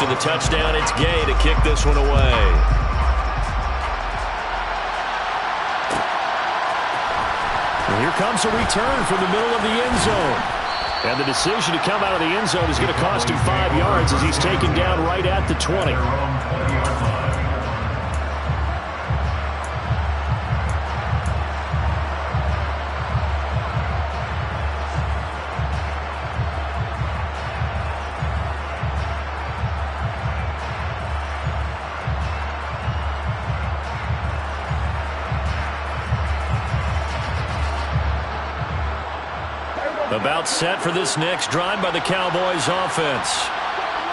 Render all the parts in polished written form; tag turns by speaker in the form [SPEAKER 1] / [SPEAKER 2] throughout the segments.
[SPEAKER 1] After the touchdown, it's Gay to kick this one away. And here comes a return from the middle of the end zone. And the decision to come out of the end zone is going to cost him 5 yards as he's taken down right at the 20. About set for this next drive by the Cowboys offense.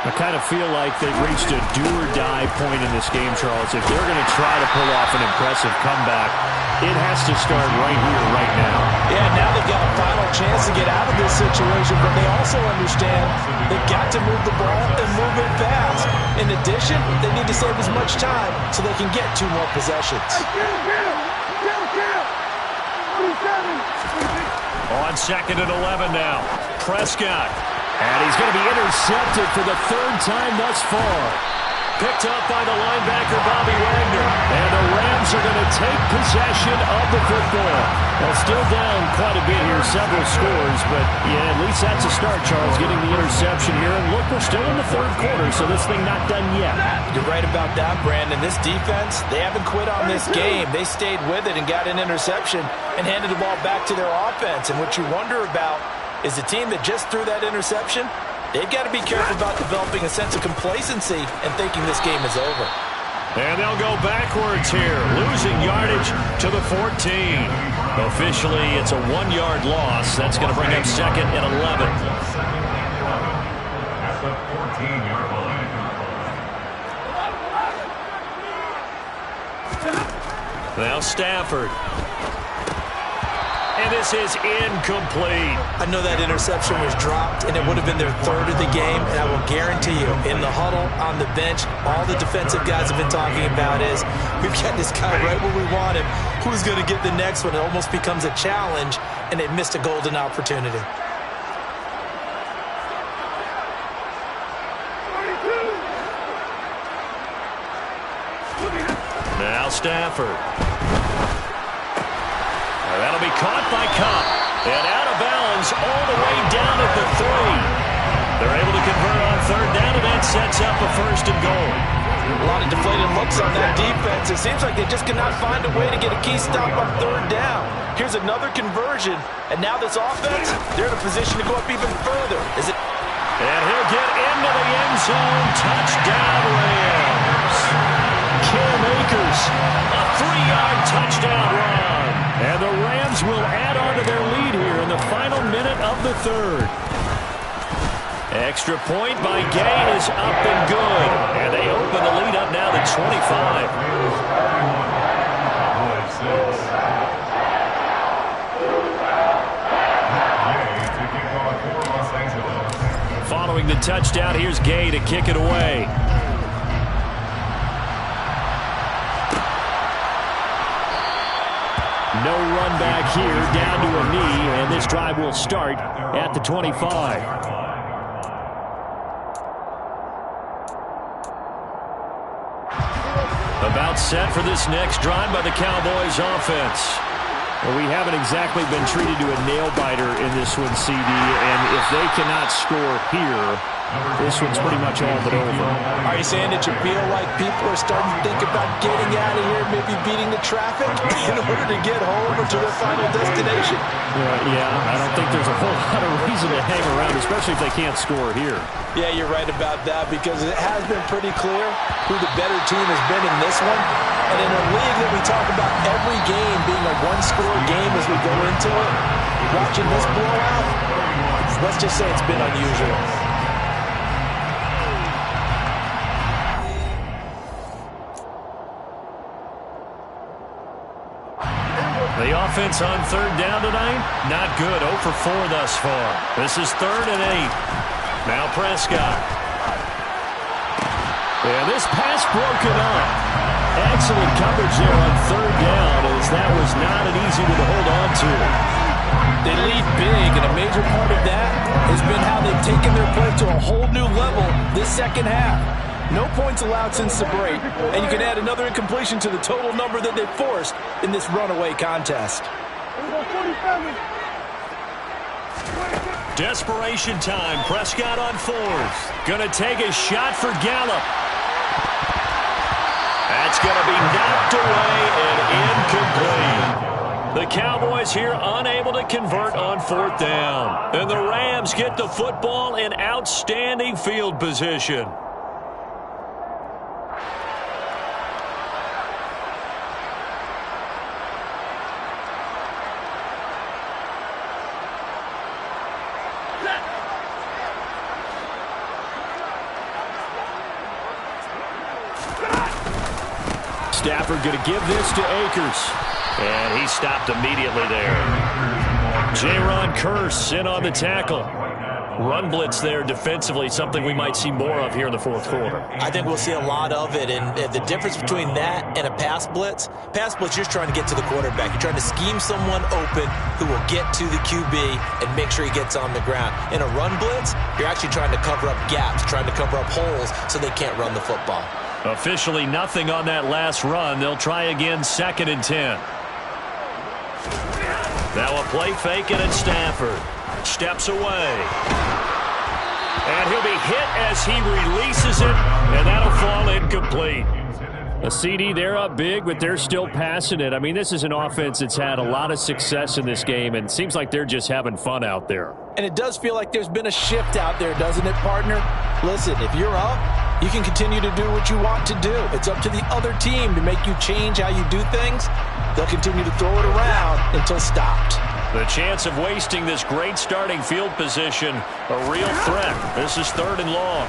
[SPEAKER 1] I kind of feel like they've reached a do-or-die point in this game, Charles. If they're going to try to pull off an impressive comeback, it has to start right here, right now.
[SPEAKER 2] Yeah, now they've got a final chance to get out of this situation, but they also understand they've got to move the ball and move it fast. In addition, they need to save as much time so they can get 2 more possessions.
[SPEAKER 1] On 2nd and 11 now. Prescott. And he's going to be intercepted for the 3rd time thus far. Picked up by the linebacker, Bobby Wagner. And the Rams are going to take possession of the football. Well, still down quite a bit here, several scores. But, yeah, at least that's a start, Charles, getting the interception here. And look, we're still in the 3rd quarter, so this thing not done yet.
[SPEAKER 2] You're right about that, Brandon. This defense, they haven't quit on this game. They stayed with it and got an interception and handed the ball back to their offense. And what you wonder about is the team that just threw that interception, they've got to be careful about developing a sense of complacency and thinking this game is over.
[SPEAKER 1] And they'll go backwards here, losing yardage to the 14. Officially, it's a 1-yard loss. That's going to bring up 2nd and 11. Now Stafford. And this is incomplete.
[SPEAKER 2] I know that interception was dropped, and it would have been their 3rd of the game, and I will guarantee you, in the huddle, on the bench, all the defensive guys have been talking about is, we've got this guy right where we want him. Who's going to get the next one? It almost becomes a challenge, and they missed a golden opportunity.
[SPEAKER 1] Now Stafford. That'll be caught by Kupp. And out of bounds all the way down at the 3. They're able to convert on 3rd down, and that sets up a 1st and goal.
[SPEAKER 2] A lot of deflated looks on that defense. It seems like they just cannot find a way to get a key stop on 3rd down. Here's another conversion, and now this offense, they're in a position to go up even further.
[SPEAKER 1] And he'll get into the end zone. Touchdown, Rams. Cam Akers, a 3-yard touchdown run. And the Rams will add on to their lead here in the final minute of the 3rd. Extra point by Gay is up and good. And they open the lead up now to 25. Following the touchdown, here's Gay to kick it away. No run back here, down to a knee, and this drive will start at the 25. About set for this next drive by the Cowboys offense. Well, we haven't exactly been treated to a nail-biter in this one, CD, and if they cannot score here, this one's pretty much all but over.
[SPEAKER 2] Are you saying that you feel like people are starting to think about getting out of here, maybe beating the traffic in order to get home or to their final destination?
[SPEAKER 1] Yeah, I don't think there's a whole lot of reason to hang around, especially if they can't score here.
[SPEAKER 2] Yeah, you're right about that, because it has been pretty clear who the better team has been in this one. And in a league that we talk about every game being a one-score game as we go into it, watching this blowout, let's just say it's been unusual.
[SPEAKER 1] The offense on 3rd down tonight, not good. 0 for 4 thus far. This is 3rd and 8. Now Prescott. And this pass broken up. Excellent coverage there on 3rd down, as that was not an easy one to hold on to.
[SPEAKER 2] They lead big, and a major part of that has been how they've taken their play to a whole new level this second half. No points allowed since the break, and you can add another incompletion to the total number that they forced in this runaway contest.
[SPEAKER 1] Desperation time. Prescott on fourth. Going to take a shot for Gallup. That's going to be knocked away and incomplete. The Cowboys here unable to convert on fourth down. And the Rams get the football in outstanding field position. Stafford going to give this to Akers. And he stopped immediately there. Jaron Kearse in on the tackle. Run blitz there defensively, something we might see more of here in the fourth quarter.
[SPEAKER 2] I think we'll see a lot of it, and the difference between that and a pass blitz, you're just trying to get to the quarterback. You're trying to scheme someone open who will get to the QB and make sure he gets on the ground. In a run blitz, you're actually trying to cover up gaps, trying to cover up holes so they can't run the football.
[SPEAKER 1] Officially nothing on that last run. They'll try again, 2nd and 10. Now a play fake, and it's Stafford. Steps away. And he'll be hit as he releases it, and that'll fall incomplete. A CD, they're up big, but they're still passing it. I mean, this is an offense that's had a lot of success in this game, and it seems like they're just having fun out there.
[SPEAKER 2] And it does feel like there's been a shift out there, doesn't it, partner? Listen, if you're up, you can continue to do what you want to do. It's up to the other team to make you change how you do things. They'll continue to throw it around until stopped.
[SPEAKER 1] The chance of wasting this great starting field position, a real threat. This is 3rd and long.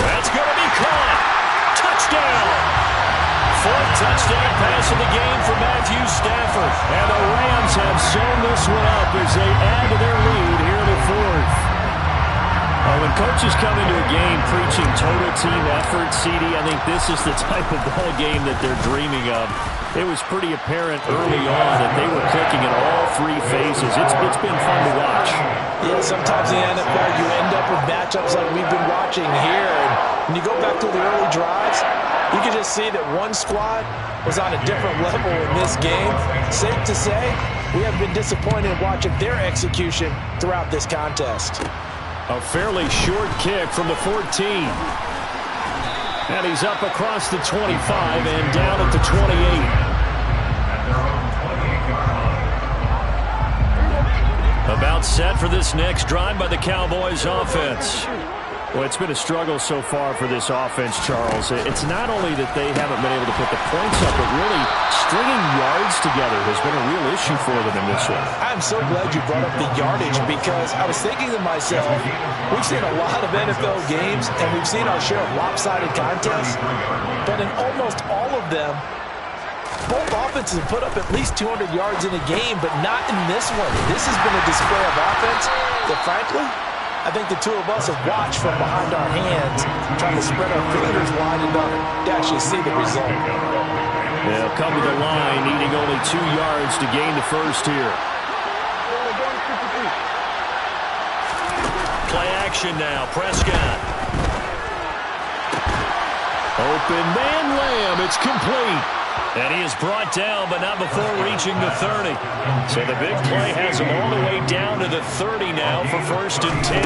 [SPEAKER 1] That's going to be caught. Touchdown. 4th touchdown pass of the game for Matthew Stafford. And the Rams have sewn this one up as they add to their lead here in the 4th. When coaches come into a game preaching total team effort, CD, I think this is the type of ball game that they're dreaming of. It was pretty apparent early on that they were clicking in all 3 phases. It's been fun to watch.
[SPEAKER 2] Yeah, sometimes in the NFL you end up with matchups like we've been watching here. And when you go back to the early drives, you can just see that one squad was on a different level in this game. Safe to say, we have been disappointed watching their execution throughout this contest.
[SPEAKER 1] A fairly short kick from the 14. And he's up across the 25 and down at the 28. About set for this next drive by the Cowboys offense. Well, it's been a struggle so far for this offense, Charles. It's not only that they haven't been able to put the points up, but really stringing yards together has been a real issue for them in this one.
[SPEAKER 2] I'm so glad you brought up the yardage because I was thinking to myself, we've seen a lot of NFL games and we've seen our share of lopsided contests, but in almost all of them, both offenses have put up at least 200 yards in a game, but not in this one. This has been a display of offense that, frankly, I think the two of us have watched from behind our hands, trying to spread our fingers wide enough to actually see the result.
[SPEAKER 1] They'll come to the line, needing only 2 yards to gain the first here. Play action now, Prescott. Open man Lamb, it's complete. And he is brought down, but not before reaching the 30. So the big play has him all the way down to the 30 now for 1st and 10.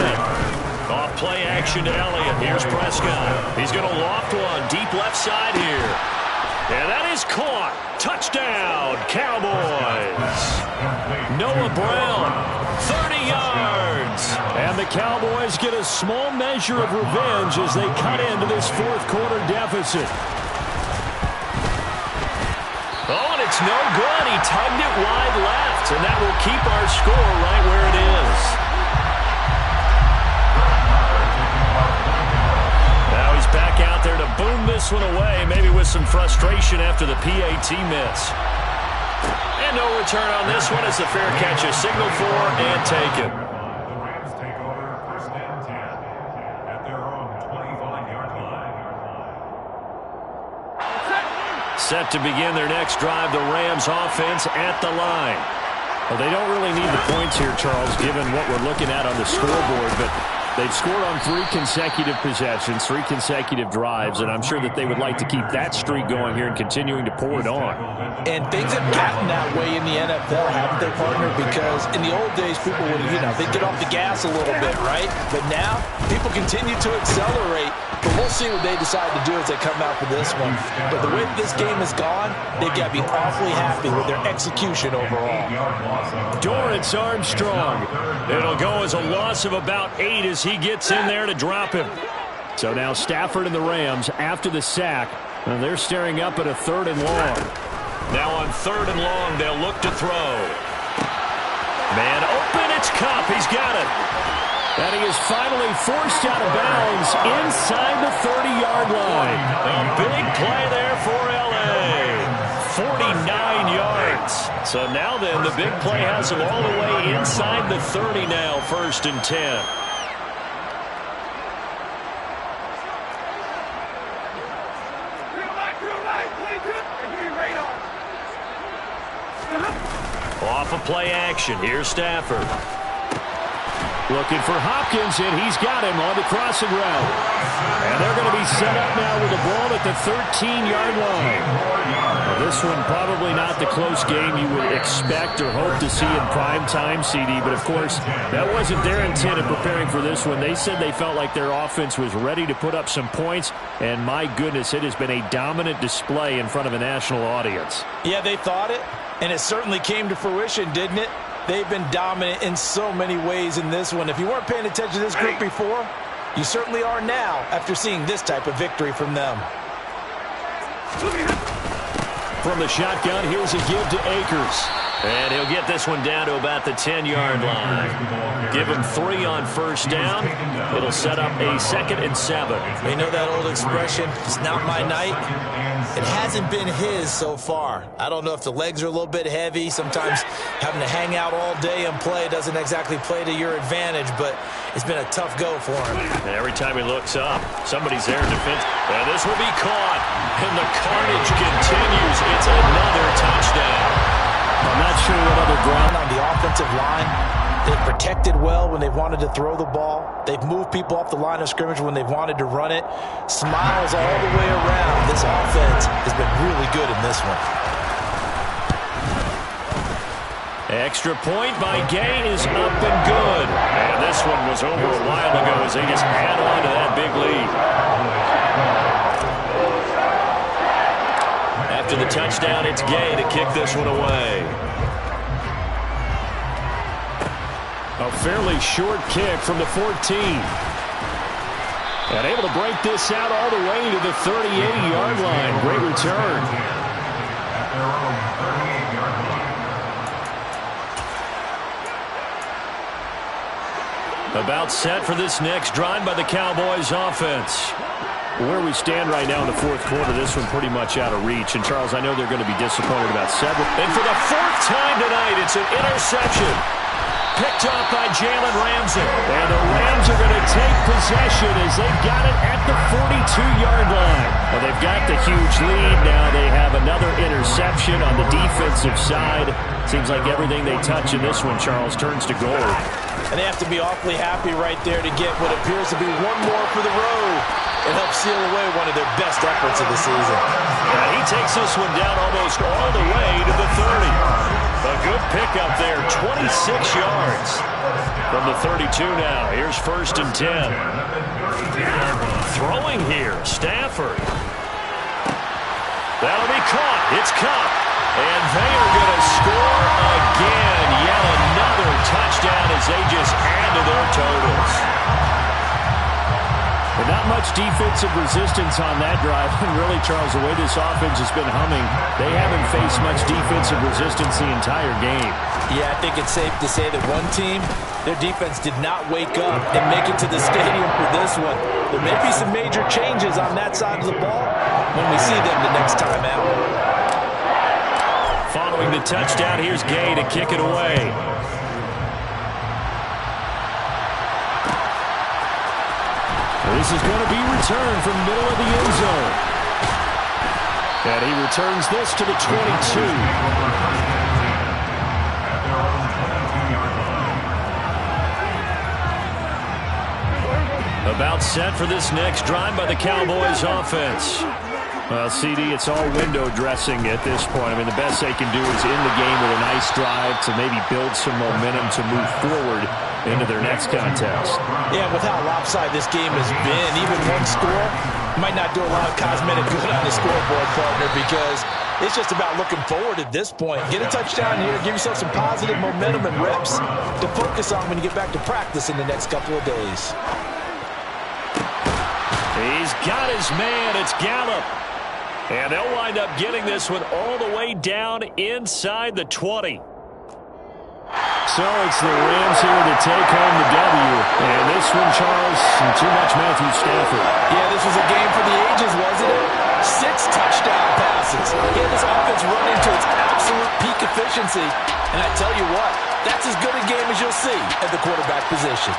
[SPEAKER 1] Off play action to Elliott. Here's Prescott. He's going to loft one deep left side here. And that is caught. Touchdown, Cowboys. Noah Brown, 30 yards. And the Cowboys get a small measure of revenge as they cut into this 4th quarter deficit. Oh, and it's no good. He tugged it wide left, and that will keep our score right where it is. Now he's back out there to boom this one away, maybe with some frustration after the PAT miss. And no return on this one as the fair catch is signaled for and taken. Set to begin their next drive, the Rams offense at the line. Well, they don't really need the points here, Charles, given what we're looking at on the scoreboard, but They've scored on 3 consecutive possessions, 3 consecutive drives, and I'm sure that they would like to keep that streak going here and continuing to pour it on.
[SPEAKER 2] And things have gotten that way in the NFL, haven't they, partner? Because in the old days, people would, they'd get off the gas a little bit, right? But now, people continue to accelerate. But we'll see what they decide to do as they come out for this one. But the way this game has gone, they've got to be awfully happy with their execution overall.
[SPEAKER 1] Dorrance Armstrong. It'll go as a loss of about 8 as he gets in there to drop him. So now Stafford and the Rams after the sack. And they're staring up at a 3rd and long. Now on 3rd and long, they'll look to throw. Man open, it's Kupp. He's got it. And he is finally forced out of bounds inside the 30-yard line. A big play there for L.A. 49 yards. So now then, the big play has him all the way inside the 30 now, 1st and 10. Off of play action. Here's Stafford. Looking for Hopkins, and he's got him on the crossing route. And they're going to be set up now with the ball at the 13-yard line. Now, this one probably not the close game you would expect or hope to see in prime time, CD. But, of course, that wasn't their intent in preparing for this one. They said they felt like their offense was ready to put up some points. And, my goodness, it has been a dominant display in front of a national audience.
[SPEAKER 2] Yeah, they thought it, and it certainly came to fruition, didn't it? They've been dominant in so many ways in this one. If you weren't paying attention to this group before, you certainly are now after seeing this type of victory from them.
[SPEAKER 1] From the shotgun, here's a give to Akers. And he'll get this one down to about the 10-yard line. Give him 3 on 1st down. It'll set up a 2nd and 7.
[SPEAKER 2] You know that old expression, it's not my night? It hasn't been his so far. I don't know if the legs are a little bit heavy. Sometimes having to hang out all day and play doesn't exactly play to your advantage, but it's been a tough go for him.
[SPEAKER 1] And every time he looks up, somebody's there in defense. And this will be caught. And the carnage continues. It's another touchdown. I'm not sure what other ground
[SPEAKER 2] on the offensive line. They've protected well when they've wanted to throw the ball. They've moved people off the line of scrimmage when they've wanted to run it. Smiles all the way around. This offense has been really good in this one.
[SPEAKER 1] Extra point by Gay is up and good. And this one was over a while ago as they just add on to that big lead. After the touchdown, it's Gay to kick this one away. A fairly short kick from the 14. And able to break this out all the way to the 38-yard line. Great return. About set for this next drive by the Cowboys offense. Where we stand right now in the 4th quarter, this one pretty much out of reach. And, Charles, I know they're going to be disappointed about several. And for the 4th time tonight, it's an interception. Picked up by Jalen Ramsey. And the Rams are going to take possession as they've got it at the 42-yard line. Well, they've got the huge lead. Now they have another interception on the defensive side. Seems like everything they touch in this one, Charles, turns to gold.
[SPEAKER 2] And they have to be awfully happy right there to get what appears to be one more for the road. It helps seal away one of their best efforts of the season.
[SPEAKER 1] Yeah, he takes this one down almost all the way to the 30. A good pickup there, 26 yards. From the 32 now, here's 1st and 10. Throwing here, Stafford. That'll be caught. It's Kupp. And they are going to score again. Yet another touchdown as they just add to their totals. But not much defensive resistance on that drive. And really, Charles, the way this offense has been humming, they haven't faced much defensive resistance the entire game.
[SPEAKER 2] Yeah, I think it's safe to say that one team, their defense did not wake up and make it to the stadium for this one. There may be some major changes on that side of the ball when we see them the next time out.
[SPEAKER 1] Following the touchdown, here's Gay to kick it away. This is going to be returned from the middle of the end zone. And he returns this to the 22. About set for this next drive by the Cowboys offense. Well, CD, it's all window dressing at this point. I mean, the best they can do is in the game with a nice drive to maybe build some momentum to move forward into their next contest.
[SPEAKER 2] Yeah, with how lopsided this game has been, even one score might not do a lot of cosmetic good on the scoreboard, partner, because it's just about looking forward at this point. Get a touchdown here, give yourself some positive momentum and reps to focus on when you get back to practice in the next couple of days.
[SPEAKER 1] He's got his man. It's Gallup. And they'll wind up getting this one all the way down inside the 20. So it's the Rams here to take home the W. And this one, Charles, too much Matthew Stafford.
[SPEAKER 2] Yeah, this was a game for the ages, wasn't it? 6 touchdown passes. He had this offense running to its absolute peak efficiency. And I tell you what, that's as good a game as you'll see at the quarterback position.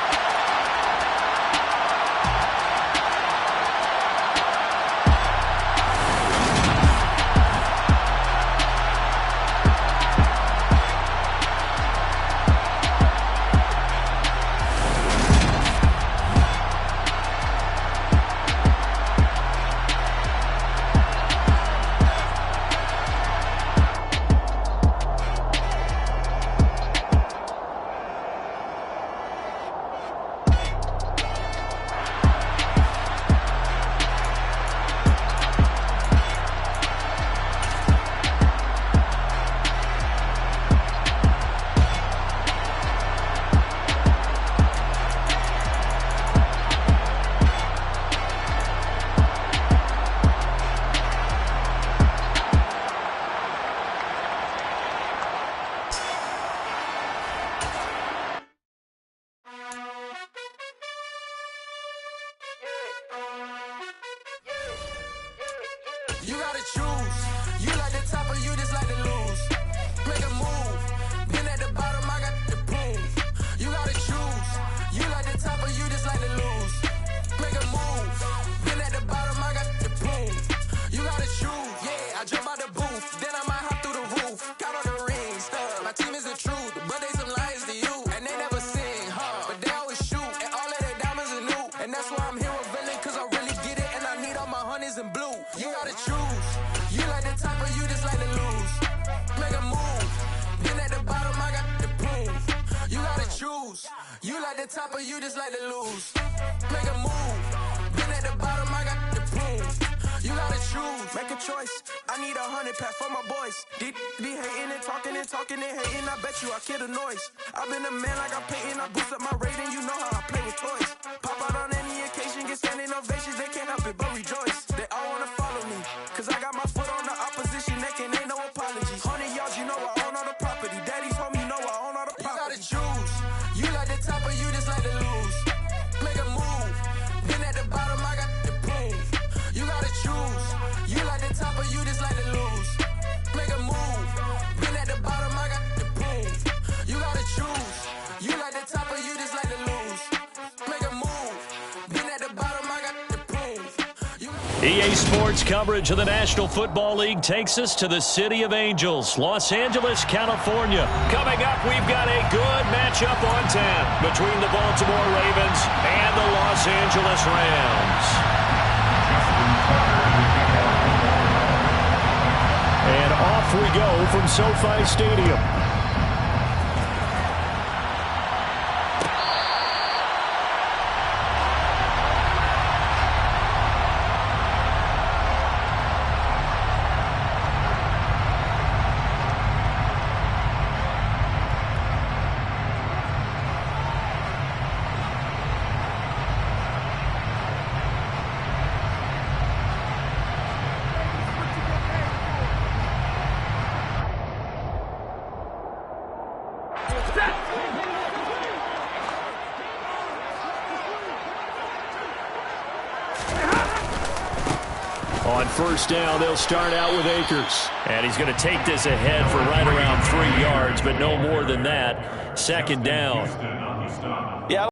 [SPEAKER 3] You gotta choose. You like the top or you just like to lose. Make a move. Been at the bottom, I got the proof. You gotta choose. You like the top or you just like to lose. Make a move. Been at the bottom, I got the proof. You gotta choose. Yeah, I jump out the booth. Then I might hop through the roof. Got all the rings. My team is the truth, but they some liars to you. And they never sing, but they always shoot. And all of their diamonds are new. And that's why I'm here with Villain, cause I really get it. And I need all my honeys in blue. You gotta choose. You like the top or you just like to lose. Make a move. Been at the bottom, I got the proof. You gotta choose. You like the top or you just like to lose. Make a move. Been at the bottom, I got the proof. You gotta choose. Make a choice. I need 100 pack for my boys. Be hating and talking and hating. I bet you I kill the noise. I've been a man like I'm Peyton. I boost up my rating. You know how I play with toys. Pop out on any occasion, get standing ovations. They can't help it but rejoice. They all wanna follow me, cause I got my foot on the opposition neck and ain't no apologies. 100 yards, you know I own all the property. Daddy's home, you know I own all the property. You gotta choose. You like the top or you just like to lose. Make a move. Been at the bottom, I got the proof. You gotta choose. You like the top or you just like to lose. Make a move. Been at the bottom, I got the proof. You gotta choose. You like the top or you just like to lose. Make a move. Been at the bottom, I got the proof.
[SPEAKER 1] EA Sports coverage of the National Football League takes us to the City of Angels, Los Angeles, California. Coming up, we've got a good matchup on tap between the Baltimore Ravens and the Los Angeles Rams. And off we go from SoFi Stadium. On first down, they'll start out with Akers. And he's going to take this ahead for right around 3 yards, but no more than that. Second down.
[SPEAKER 2] Yeah.